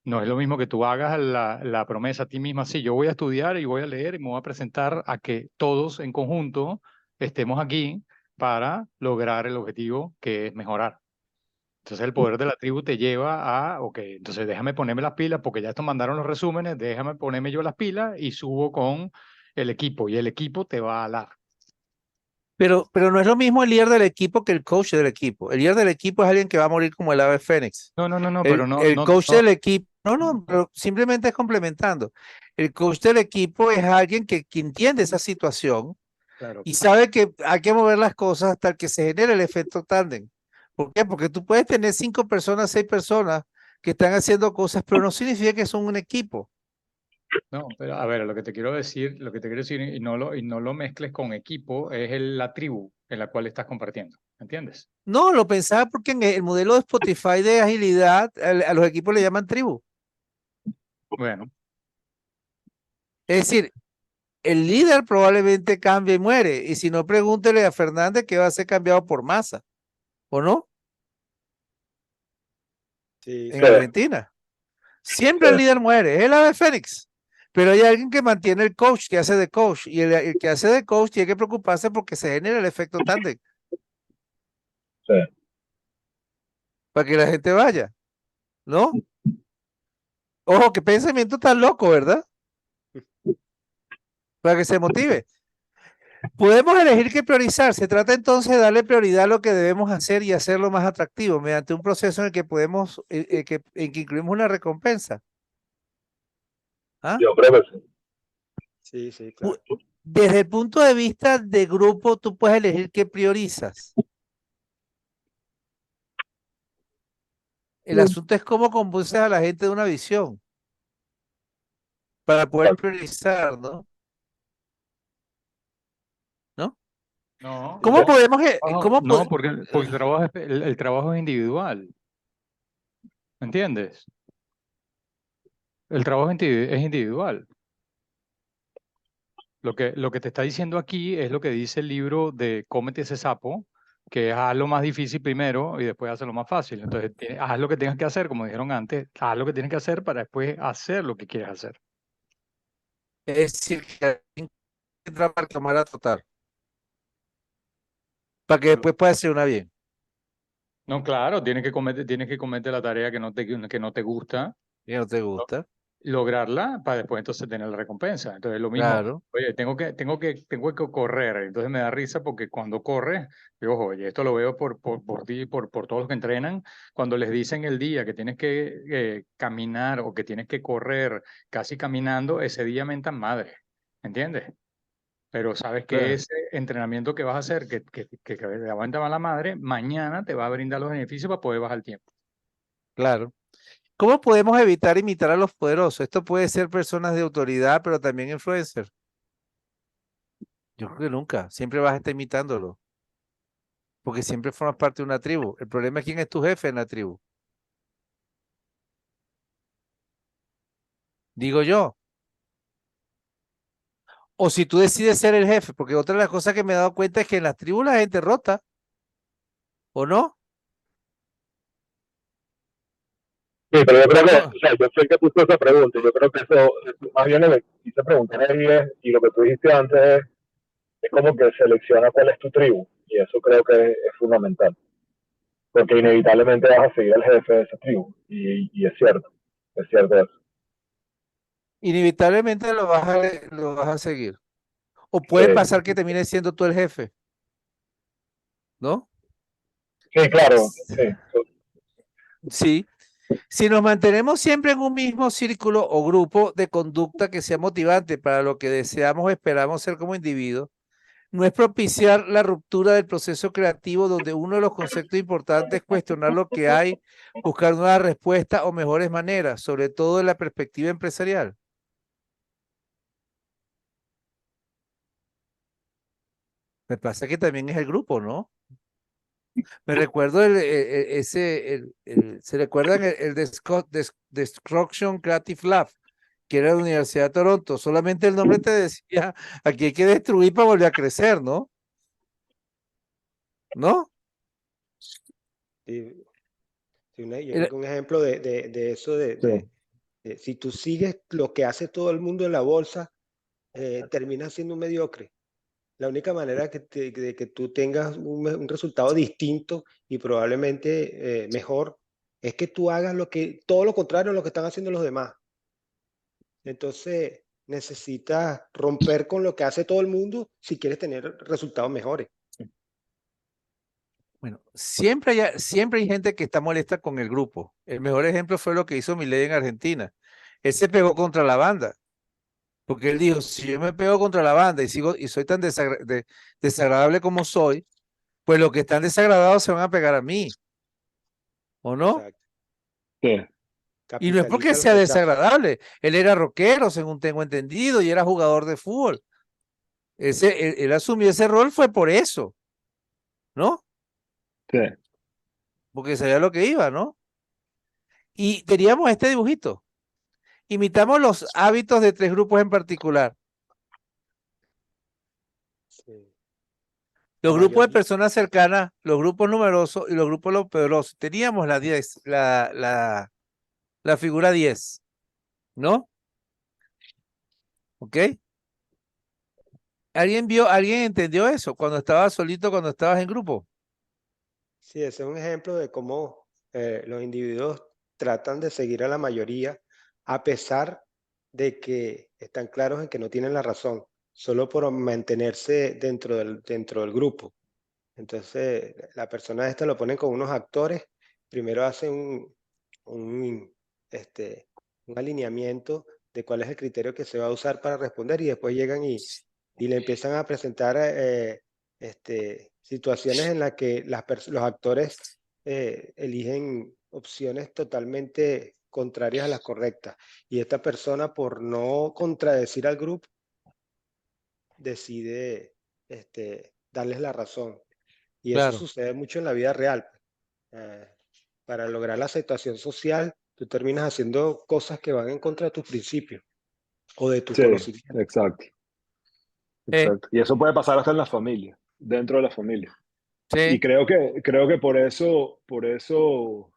No es lo mismo que tú hagas la promesa a ti mismo así, yo voy a estudiar y voy a leer y me voy a presentar a que todos en conjunto estemos aquí para lograr el objetivo que es mejorar. Entonces el poder de la tribu te lleva a, ok, entonces déjame ponerme las pilas porque ya estos mandaron los resúmenes, déjame ponerme yo las pilas y subo con el equipo y el equipo te va a alar. Pero no es lo mismo el líder del equipo que el coach del equipo. El líder del equipo es alguien que va a morir como el ave fénix. No, El, pero no, el coach del equipo, pero simplemente es complementando. El coach del equipo es alguien que entiende esa situación claro. y sabe que hay que mover las cosas hasta que se genere el efecto tándem. ¿Por qué? Porque tú puedes tener 5 personas, 6 personas que están haciendo cosas, pero no significa que son un equipo. No, pero a ver, lo que te quiero decir, y no lo mezcles con equipo, es la tribu en la cual estás compartiendo, ¿entiendes? No, lo pensaba porque en el modelo de Spotify de agilidad a los equipos le llaman tribu. Bueno, Es decir, el líder probablemente cambie y muere. Y si no, pregúntele a Fernández que va a ser cambiado por Massa, ¿o no? Sí, En sí. Argentina. Siempre el líder muere, es el ave fénix. Pero hay alguien que mantiene el coach, que hace de coach. Y el que hace de coach tiene que preocuparse porque se genera el efecto tándem. Sí. Para que la gente vaya, ¿no? Ojo, qué pensamiento tan loco, ¿verdad? Para que se motive. Podemos elegir qué priorizar. Se trata entonces de darle prioridad a lo que debemos hacer y hacerlo más atractivo mediante un proceso en el que podemos, en que incluimos una recompensa. ¿Ah? Yo creo que sí. Sí, sí, claro. Desde el punto de vista de grupo, tú puedes elegir qué priorizas. El asunto es cómo convences a la gente de una visión para poder priorizar, ¿no? ¿No? no, ¿Cómo podemos, no, porque el trabajo es individual, ¿entiendes? El trabajo es individual. Lo que te está diciendo aquí es lo que dice el libro de Cómete ese sapo, que es haz lo más difícil primero y después haz lo más fácil. Entonces, haz lo que tengas que hacer, como dijeron antes, haz lo que tienes que hacer para después hacer lo que quieres hacer. es decir, que alguien entra para tomar a total, para que después pueda hacer una bien? No, claro, tienes que cometer la tarea que no te gusta, Y no te gusta, lograrla para después entonces tener la recompensa. Entonces, lo mismo, claro. oye, tengo que correr. Entonces me da risa porque cuando corres, digo, oye, esto lo veo por ti, por todos los que entrenan, cuando les dicen el día que tienes que caminar o que tienes que correr casi caminando, ese día mentan madre, ¿entiendes? Pero sabes que Claro, ese entrenamiento que vas a hacer, que te aguanta más la madre, mañana te va a brindar los beneficios para poder bajar el tiempo. claro. ¿Cómo podemos evitar imitar a los poderosos? Esto puede ser personas de autoridad, pero también influencers. Yo creo que nunca, siempre vas a estar imitándolo, porque siempre formas parte de una tribu. El problema es quién es tu jefe en la tribu. Digo yo. O si tú decides ser el jefe, porque otra de las cosas que me he dado cuenta es que en las tribus la gente rota, ¿o no? Sí, pero yo creo que, No, o sea, yo sé que puso esa pregunta, yo creo que eso, más bien lo que quise preguntar ahí es, y lo que tú dijiste antes es como que selecciona cuál es tu tribu, y eso creo que es fundamental, porque inevitablemente vas a seguir al jefe de esa tribu, y es cierto eso. inevitablemente lo vas a seguir. O puede Sí, pasar que termine siendo tú el jefe, ¿no? sí, claro, sí, Sí. Si nos mantenemos siempre en un mismo círculo o grupo de conducta que sea motivante para lo que deseamos o esperamos ser como individuos, no es propiciar la ruptura del proceso creativo donde uno de los conceptos importantes es cuestionar lo que hay, buscar nuevas respuestas o mejores maneras, sobre todo en la perspectiva empresarial. Me pasa que también es el grupo, ¿no? Me recuerdo ¿se recuerdan el Destruction Creative Lab, que era de la Universidad de Toronto? Solamente el nombre te decía, aquí hay que destruir para volver a crecer, ¿no? ¿No? Sí, sí, yo creo Era- que un ejemplo de eso, Sí. si tú sigues lo que hace todo el mundo en la bolsa, terminas siendo un mediocre. La única manera de que tú tengas un resultado distinto y probablemente mejor es que tú hagas todo lo contrario a lo que están haciendo los demás. Entonces, necesitas romper con lo que hace todo el mundo si quieres tener resultados mejores. Bueno, siempre hay gente que está molesta con el grupo. El mejor ejemplo fue lo que hizo Milei en Argentina. Él se pegó contra la banda, porque él dijo, si yo me pego contra la banda y soy tan desagradable como soy, pues los que están desagradados se van a pegar a mí, ¿o no? Exacto. Sí. Y no es porque Capitaliza el sea rechazo. desagradable. Él era rockero, según tengo entendido, y era jugador de fútbol. Él asumió ese rol fue por eso, ¿no? Sí. Porque sabía lo que iba, ¿no? Y teníamos este dibujito. Imitamos los hábitos de tres grupos en particular. Sí. La Los grupos de mayoría, personas cercanas, los grupos numerosos y los grupos los poderosos. Teníamos la 10, la figura 10, ¿no? ¿Ok? ¿Alguien entendió eso cuando estabas solito, cuando estabas en grupo? sí, ese es un ejemplo de cómo los individuos tratan de seguir a la mayoría a pesar de que están claros en que no tienen la razón, solo por mantenerse dentro del grupo. Entonces, la persona esta lo ponen con unos actores, primero hacen un, este, un alineamiento de cuál es el criterio que se va a usar para responder y después llegan y le empiezan a presentar situaciones en las que los actores eligen opciones totalmente contrarias a las correctas. Y esta persona, por no contradecir al grupo, decide darles la razón. Y eso Claro. sucede mucho en la vida real. Eh, para lograr la aceptación social, tú terminas haciendo cosas que van en contra de tus principios o de tus Sí, conocimientos. exacto, Eh, exacto. Y eso puede pasar hasta en la familia, dentro de la familia. Y sí, creo que por eso, o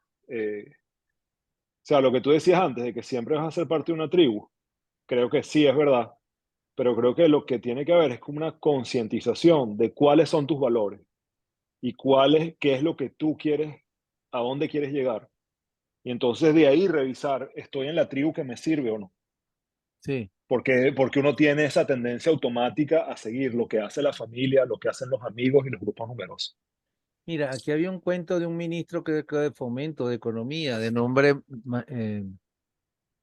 sea, lo que tú decías antes, de que siempre vas a ser parte de una tribu, creo que sí es verdad, pero creo que lo que tiene que haber es como una concientización de cuáles son tus valores y qué es lo que tú quieres, a dónde quieres llegar. Y entonces de ahí revisar, ¿estoy en la tribu que me sirve o no? sí. Porque uno tiene esa tendencia automática a seguir lo que hace la familia, lo que hacen los amigos y los grupos numerosos. Mira, aquí había un cuento de un ministro que de Fomento, de Economía, de nombre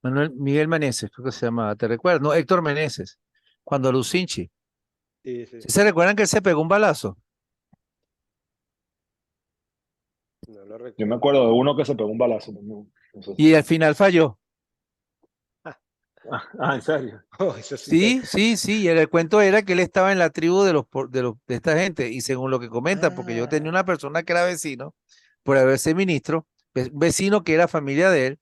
Manuel Miguel Meneses, creo que se llamaba, ¿te recuerdas? No, Héctor Meneses, cuando Lucinchi. Sí, sí, ¿Sí se recuerdan que él se pegó un balazo? no lo Yo me recuerdo. acuerdo de uno que se pegó un balazo. No sé Y al final falló. ¿en serio? Oh, eso sí que... Sí, sí, sí, y el cuento era que él estaba en la tribu de esta gente, y según lo que comentan, porque yo tenía Ah, una persona que era vecino, por haberse ministro, un vecino que era familia de él,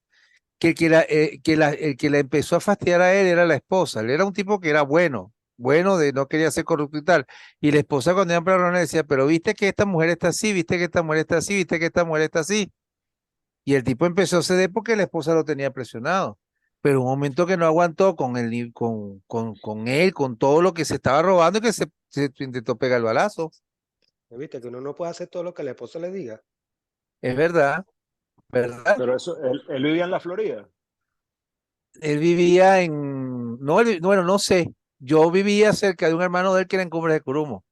el que la empezó a fastidiar a él era la esposa. Él era un tipo que era bueno, no quería ser corrupto y tal. Y la esposa cuando iban para la reunión decía, pero viste que esta mujer está así, viste que esta mujer está así, viste que esta mujer está así. Y el tipo empezó a ceder porque la esposa lo tenía presionado. Pero un momento que no aguantó con él, con todo lo que se estaba robando y que se intentó pegar el balazo. viste que uno no puede hacer todo lo que la esposa le diga. Es verdad, ¿verdad? Pero eso, él vivía en la Florida. Él vivía no, bueno, no sé. Yo vivía cerca de un hermano de él que era en Cumbres de Curumo.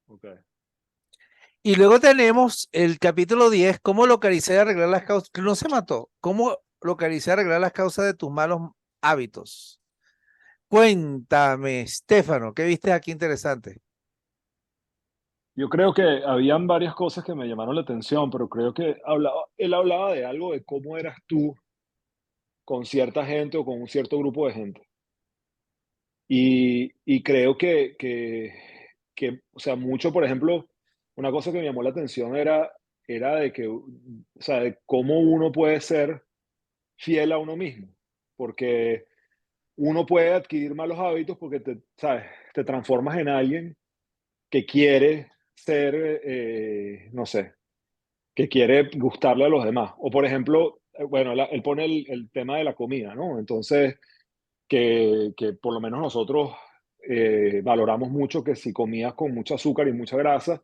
Okay. Y luego tenemos el capítulo 10, cómo localizar y arreglar las causas, que no se mató, cómo localizar y arreglar las causas de tus malos hábitos. Cuéntame, Estefano, ¿qué viste aquí interesante? Yo creo que habían varias cosas que me llamaron la atención, pero creo que él hablaba de algo de cómo eras tú con cierta gente o con un cierto grupo de gente. Y creo o sea, mucho, por ejemplo, una cosa que me llamó la atención era de que, o sea, de cómo uno puede ser fiel a uno mismo, porque uno puede adquirir malos hábitos porque ¿sabes? Te transformas en alguien que quiere ser, no sé, que quiere gustarle a los demás. O por ejemplo, bueno, él pone el tema de la comida, ¿no? Entonces, que por lo menos nosotros valoramos mucho que si comías con mucho azúcar y mucha grasa,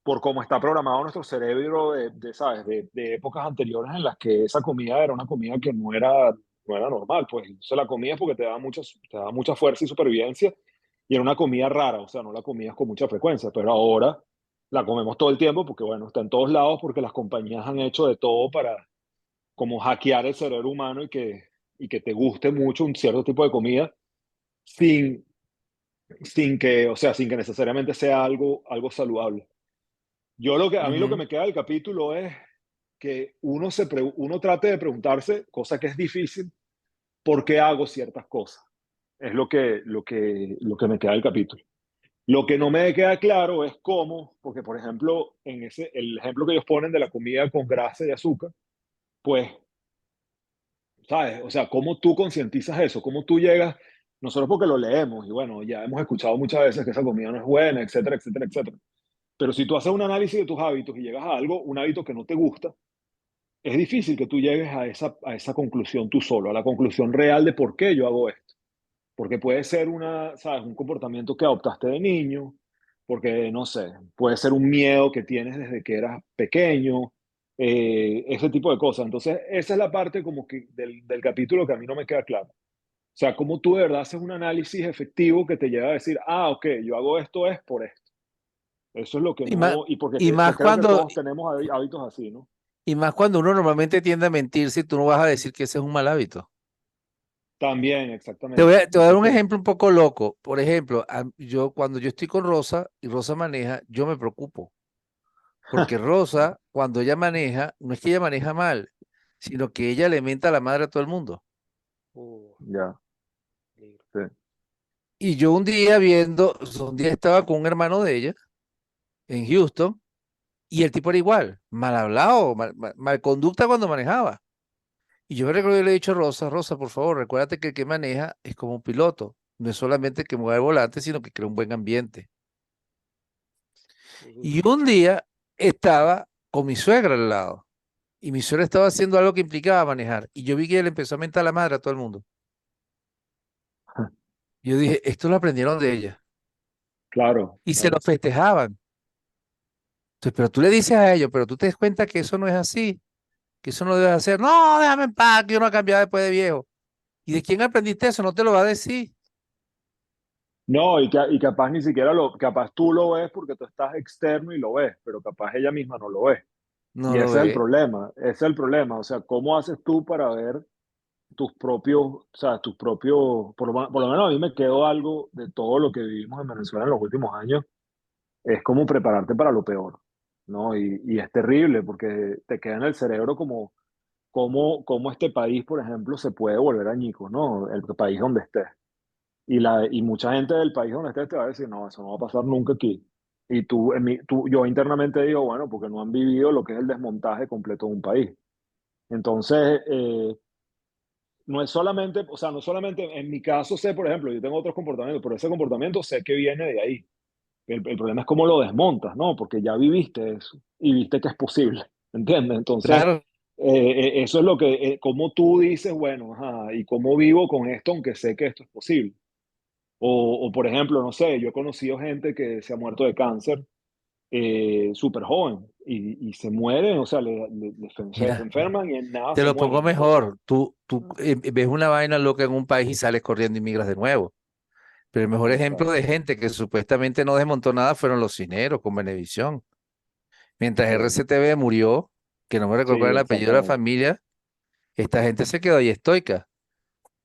por cómo está programado nuestro cerebro ¿sabes? De épocas anteriores en las que esa comida era una comida que no era normal, pues entonces la comías porque te daba mucha fuerza y supervivencia y era una comida rara, o sea, no la comías con mucha frecuencia, pero ahora la comemos todo el tiempo porque, bueno, está en todos lados porque las compañías han hecho de todo para como hackear el cerebro humano y que te guste mucho un cierto tipo de comida sin, sin que necesariamente sea algo saludable. A mí lo que Ujú. me queda del capítulo es que uno trate de preguntarse, cosa que es difícil, ¿por qué hago ciertas cosas? Es lo que me queda del capítulo. Lo que no me queda claro es cómo, porque por ejemplo, el ejemplo que ellos ponen de la comida con grasa y azúcar, pues, ¿sabes? O sea, ¿cómo tú concientizas eso? ¿Cómo tú llegas? Nosotros porque lo leemos y bueno, ya hemos escuchado muchas veces que esa comida no es buena, etcétera, etcétera, etcétera. Pero si tú haces un análisis de tus hábitos y llegas a un hábito que no te gusta, es difícil que tú llegues a esa conclusión tú solo, a la conclusión real de por qué yo hago esto. Porque puede ser ¿sabes? Un comportamiento que adoptaste de niño, porque, no sé, puede ser un miedo que tienes desde que eras pequeño, ese tipo de cosas. Entonces, esa es la parte como que del capítulo que a mí no me queda claro. O sea, cómo tú de verdad haces un análisis efectivo que te lleva a decir, ok, yo hago esto es por esto. Eso es lo que Y más, no, y porque y más creo que cuando, todos tenemos hábitos así, ¿no? y más cuando uno normalmente tiende a mentir, si tú no vas a decir que ese es un mal hábito. También, Te voy exactamente. a, te voy a dar un ejemplo un poco loco. Por ejemplo, cuando yo estoy con Rosa y Rosa maneja, yo me preocupo. Porque Rosa, cuando ella maneja, no es que ella maneja mal, sino que ella le menta a la madre a todo el mundo. Ya, Peligro. sí. Y yo un día estaba con un hermano de ella en Houston y el tipo era igual, mal hablado, mal conducta cuando manejaba. Y yo me recuerdo que le he dicho a Rosa, Rosa, por favor, recuérdate que el que maneja es como un piloto. No es solamente que mueva el volante, sino que crea un buen ambiente. Uf. Y un día estaba con mi suegra al lado. Y mi suegra estaba haciendo algo que implicaba manejar. Y yo vi que él empezó a mentar la madre a todo el mundo. Yo dije, esto lo aprendieron de ella. Claro, Y se lo claro. festejaban. Entonces, pero tú le dices a ellos, pero tú te das cuenta que eso no es así, que eso no debes hacer. No, déjame en paz, que yo no he cambiado después de viejo. ¿Y de quién aprendiste eso? No te lo va a decir. No, y capaz ni siquiera capaz tú lo ves porque tú estás externo y lo ves, pero capaz ella misma no lo ve. No Y lo ese es el ve. problema, ese es el problema. O sea, ¿cómo haces tú para ver o sea, por lo menos a mí me quedó algo de todo lo que vivimos en Venezuela en los últimos años, es como prepararte para lo peor, ¿no? Y es terrible porque te queda en el cerebro cómo este país, por ejemplo, se puede volver añicos, ¿no? El país donde estés. Y mucha gente del país donde estés te va a decir, no, eso no va a pasar nunca aquí. Y yo internamente digo, bueno, porque no han vivido lo que es el desmontaje completo de un país. Entonces, no es solamente, o sea, no solamente en mi caso sé, por ejemplo, yo tengo otros comportamientos, pero ese comportamiento sé que viene de ahí. El problema es cómo lo desmontas, ¿no? Porque ya viviste eso y viste que es posible, ¿entiendes? Entonces, Claro, eso es cómo tú dices, bueno, ajá, y cómo vivo con esto, aunque sé que esto es posible. O, por ejemplo, no sé, yo he conocido gente que se ha muerto de cáncer súper joven y se mueren, o sea, se mira, enferman y en nada te se lo pongo mueren. Entonces, mejor. Tú ves una vaina loca en un país y sales corriendo y migras de nuevo. Pero el mejor ejemplo de exacto, gente que supuestamente no desmontó nada fueron los cineros con Venevisión. Mientras sí, RCTV murió, que no me recuerdo cuál sí, era el apellido de la exactamente, familia, esta gente se quedó ahí estoica.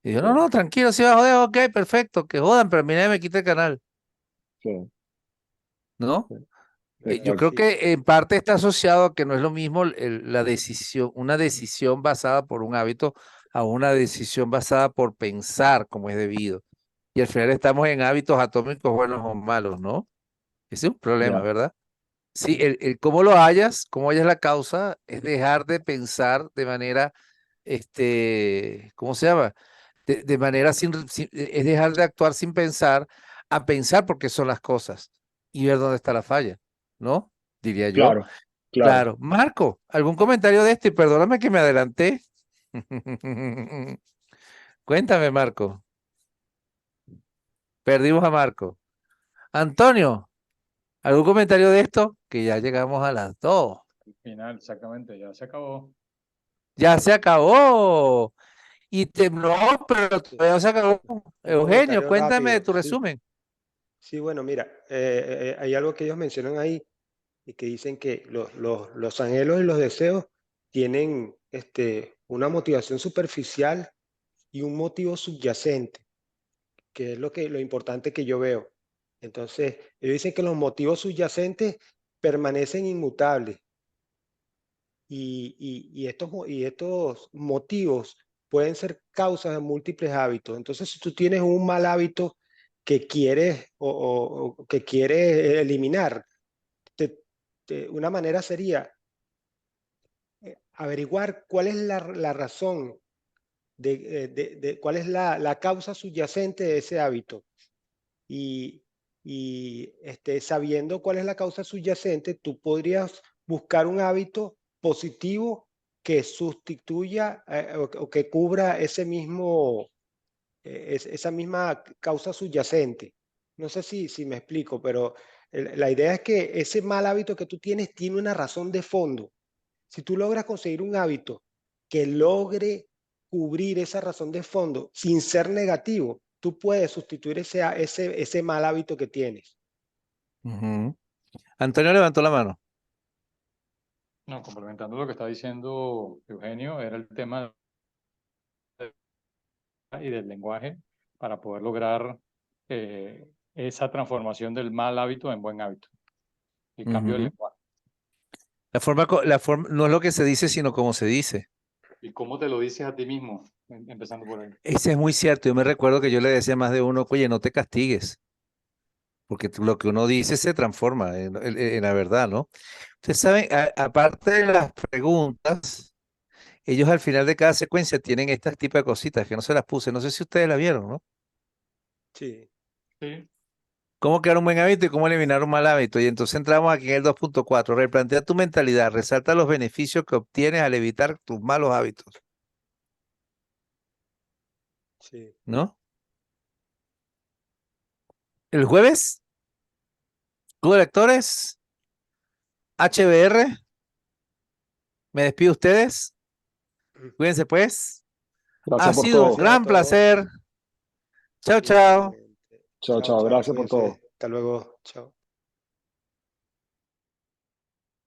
Y dijo, sí, no, no, tranquilo, si va a joder, ok, perfecto, que jodan, pero a mí nadie me quita el canal, sí, ¿no? sí, Yo exacto, creo Sí, que en parte está asociado a que no es lo mismo la decisión, una decisión basada por un hábito a una decisión basada por pensar como es debido. Y al final estamos en hábitos atómicos buenos o malos, ¿no? Ese es un problema, ya, ¿verdad? Sí, el cómo hayas la causa, es dejar de pensar de manera, ¿cómo se llama? De manera es dejar de actuar sin pensar, a pensar porque son las cosas y ver dónde está la falla, ¿no? Diría yo. claro. Claro. Marco, ¿algún comentario de esto? Y perdóname que me adelanté. Cuéntame, Marco. Perdimos a Marco. Antonio, ¿algún comentario de esto? Que ya llegamos a las 2. Al final, exactamente, ya se acabó. Ya se acabó. No, pero todavía no se acabó. Un Eugenio, comentario cuéntame de rápido. tu Sí, resumen. sí, bueno, mira, hay algo que ellos mencionan ahí y que dicen que los anhelos y los deseos tienen una motivación superficial y un motivo subyacente, que es lo importante que yo veo. Entonces, ellos dicen que los motivos subyacentes permanecen inmutables y estos motivos pueden ser causas de múltiples hábitos. Entonces, si tú tienes un mal hábito que quieres o que quieres eliminar, una manera sería averiguar cuál es la razón cuál es la causa subyacente de ese hábito. Y, sabiendo cuál es la causa subyacente, tú podrías buscar un hábito positivo que sustituya o que cubra esa misma causa subyacente. No sé si me explico, pero la idea es que ese mal hábito que tú tienes tiene una razón de fondo. Si tú logras conseguir un hábito que logre cubrir esa razón de fondo sin ser negativo, tú puedes sustituir ese mal hábito que tienes. Ujú. Antonio levantó la mano. No, complementando lo que está diciendo Eugenio, era el tema y del lenguaje para poder lograr esa transformación del mal hábito en buen hábito. El cambio del Ujú. lenguaje. La forma no es lo que se dice, sino cómo se dice. ¿Y cómo te lo dices a ti mismo? Empezando por ahí. Ese es muy cierto. Yo me recuerdo que yo le decía a más de uno, oye, no te castigues, porque lo que uno dice se transforma en la verdad, ¿no? Ustedes saben, aparte de las preguntas, ellos al final de cada secuencia tienen estas tipos de cositas que no se las puse. No sé si ustedes la vieron, ¿no? Sí. Sí. ¿Cómo crear un buen hábito y cómo eliminar un mal hábito? Y entonces entramos aquí en el 2.4. Replantea tu mentalidad, resalta los beneficios que obtienes al evitar tus malos hábitos, Sí. ¿no? El jueves, Club de Lectores, HBR, me despido de ustedes. Cuídense pues. Ha Gracias por sido un todo. Gracias a gran todos. placer. Chao, chao. Igualmente. Chao, Chao, chao. chao. Gracias por todo. Cuídense. Hasta luego. Chao.